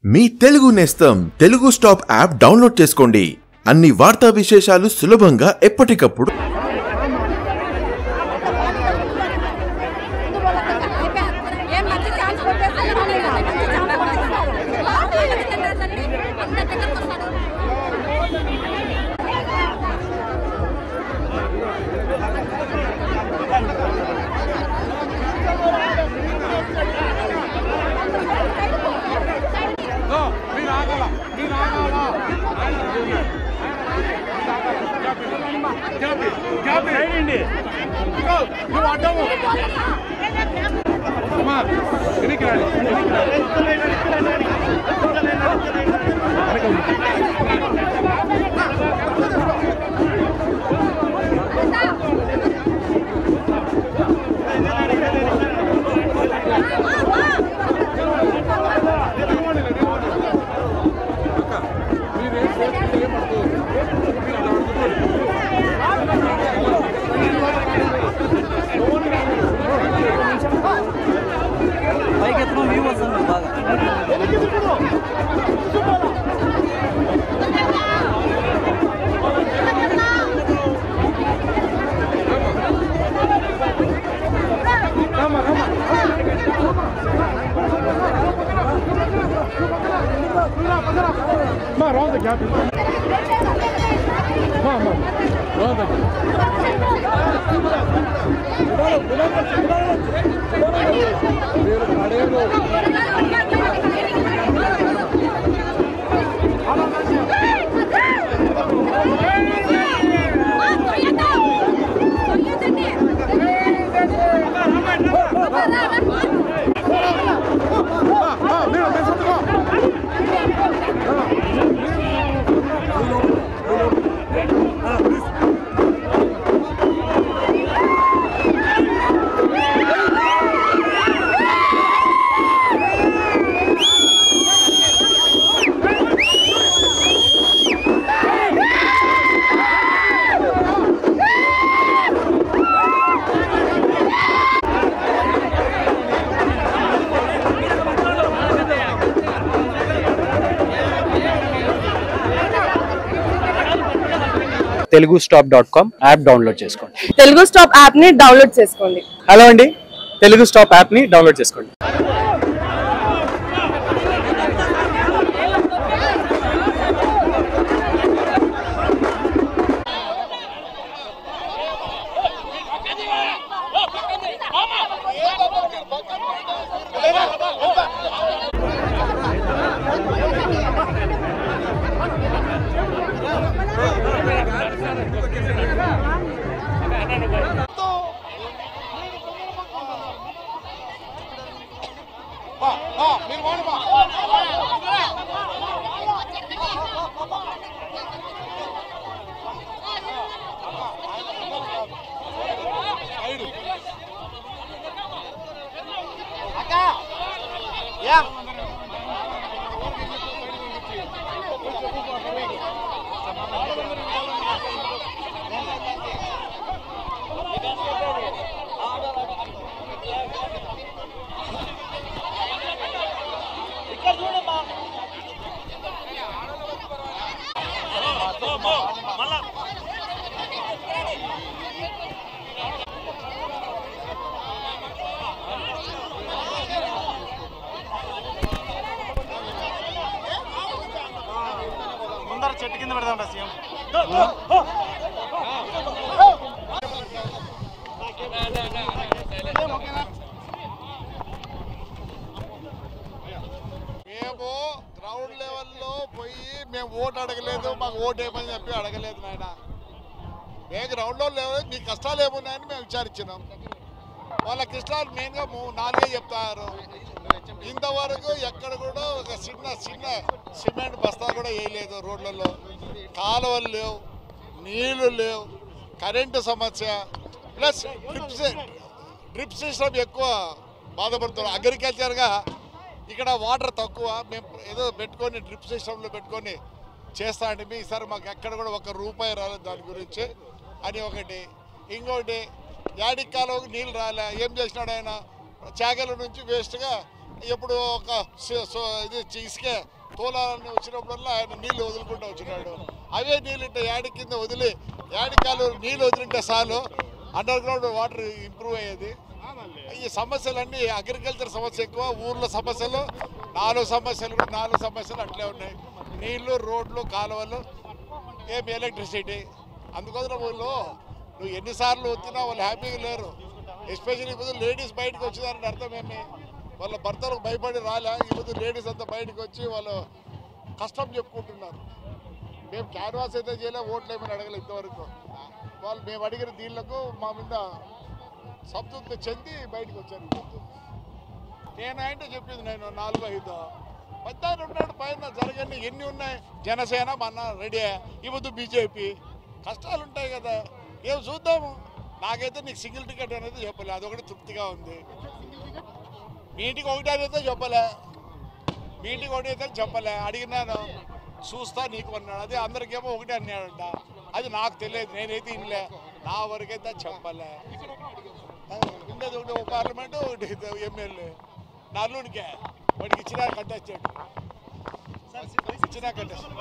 మీ తెలుగు నేస్తం Telugu stop app download చేసుకోండి. అన్ని వార్తా విశేషాలు సులభంగా ఎప్పటికప్పుడు. తెలుగుస్టాప్.com యాప్ డౌన్లోడ్ చేసుకోండి. తెలుగు స్టాప్ యాప్ ని డౌన్లోడ్ చేసుకోండి. హలో అండి, తెలుగు స్టాప్ యాప్ ని డౌన్లోడ్ చేసుకోండి. చెట్టు కింద పెడదాం సీఎం. మేము గ్రౌండ్ లెవెల్లో పోయి మేము ఓటు అడగలేదు, మాకు ఓటు ఏమని చెప్పి అడగలేదు నాయన. మేము గ్రౌండ్లో లేవు, నీ కష్టాలు ఏమున్నాయని మేము విచారించినాం. వాళ్ళ కష్టాలు మెయిన్గా 4 చెప్తారు. ఇంతవరకు ఎక్కడ కూడా ఒక చిన్న సిమెంట్ బస్తా కూడా వేయలేదు. రోడ్లలో కాలువలు లేవు, నీళ్లు లేవు, కరెంటు సమస్య, ప్లస్ డ్రిప్ సిస్టమ్ ఎక్కువ బాధపడుతున్నాం. అగ్రికల్చర్గా ఇక్కడ వాటర్ తక్కువ, మేము ఏదో పెట్టుకొని డ్రిప్ సిస్టంలో పెట్టుకొని చేస్తా అంటే ఈసారి మాకు ఎక్కడ కూడా ₹1 రాలేదు దాని గురించి అని ఒకటి. ఇంకోటి యాడికి కాలువకు నీళ్ళు రాలే, ఏం చేసినాడు ఆయన? చాగల నుంచి వేస్ట్గా ఎప్పుడు ఒక ఇది ఇసుకే తోలాలని వచ్చినప్పుడల్లా ఆయన నీళ్ళు వదులుకుంటూ వచ్చినాడు. అవే నీళ్ళు ఇంటే యాడి కింద వదిలి యాడికాలు నీళ్ళు వదిలింటే చాలు అండర్ గ్రౌండ్ వాటర్ ఇంప్రూవ్ అయ్యేది. ఈ సమస్యలన్నీ అగ్రికల్చర్ సమస్య ఎక్కువ, ఊర్లో సమస్యలు 4 సమస్యలు అట్లే ఉన్నాయి. నీళ్లు, రోడ్లు, కాలువలు, ఏమి ఎలక్ట్రిసిటీ. అందుకోసం వాళ్ళు నువ్వు ఎన్నిసార్లు వచ్చినా వాళ్ళు హ్యాపీగా లేరు. ఎస్పెషల్లీ ఇప్పుడు లేడీస్ బయటకు వచ్చినారని అర్థమేమి, వాళ్ళ భర్తలకు భయపడి రాలే. ఇప్పుడు లేడీస్ అంతా బయటకు వచ్చి వాళ్ళు కష్టం చెప్పుకుంటున్నారు. మేము క్యాన్వాస్ అయితే చేయలే, ఓట్లు ఏమైనా అడగలేదు ఇంతవరకు. వాళ్ళు మేము అడిగిన దీళ్లకు మా మీద సంతృప్తి చెంది బయటకు వచ్చారు. నేనంటే చెప్పింది నేను 4-5 పెద్ద ఉన్నాడు పైన జరగని ఎన్ని ఉన్నాయి. జనసేన మన రెడీ, ఇప్పుడు బీజేపీ. కష్టాలు ఉంటాయి కదా, ఏం చూద్దాము. నాకైతే నీకు సింగిల్ టికెట్ అనేది చెప్పలే, అదొకటి తృప్తిగా ఉంది. మీ ఇంటికి ఒకటి అయితే చెప్పలే, అడిగినాను చూస్తా నీకు అన్నాడు. అదే అందరికేమో ఒకటి అన్నాడంట, అది నాకు తెలియదు, నేనైతే ఇన్లే, నా వరకైతే చెప్పలే. ఉండేది ఒకటి పార్లమెంటు, ఒకటి ఎమ్మెల్యే. నల్లుడికే వాడికి ఇచ్చినా కట్టేస్తాడు, ఇచ్చినా కట్టేస్తాడు.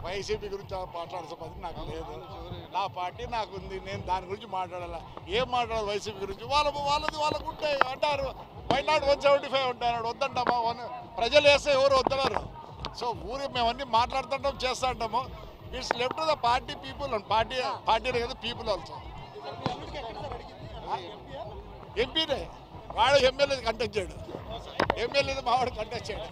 వైసీపీ గురించి మాట్లాడాల్సిన పద్ధతి నాకు లేదు. నా పార్టీ నాకు ఉంది, నేను దాని గురించి మాట్లాడాల. ఏం మాట్లాడాలి వైసీపీ గురించి? వాళ్ళకు ఉంటాయి అంటారు. వైనాడు 175 ఉంటాడు, వద్దంటామా? ప్రజలు వేస్తే ఎవరు వద్దన్నారు. సో మేమన్నీ మాట్లాడుతుంటాం, చేస్తూ ఉంటాము. It's left to the party people. Party కదా, పీపుల్ ఆల్సో. ఎంపీనే వాడు ఎమ్మెల్యే కంటెస్ట్ చేయడు, ఎమ్మెల్యే మావాడు కంటెస్ట్ చేయడు.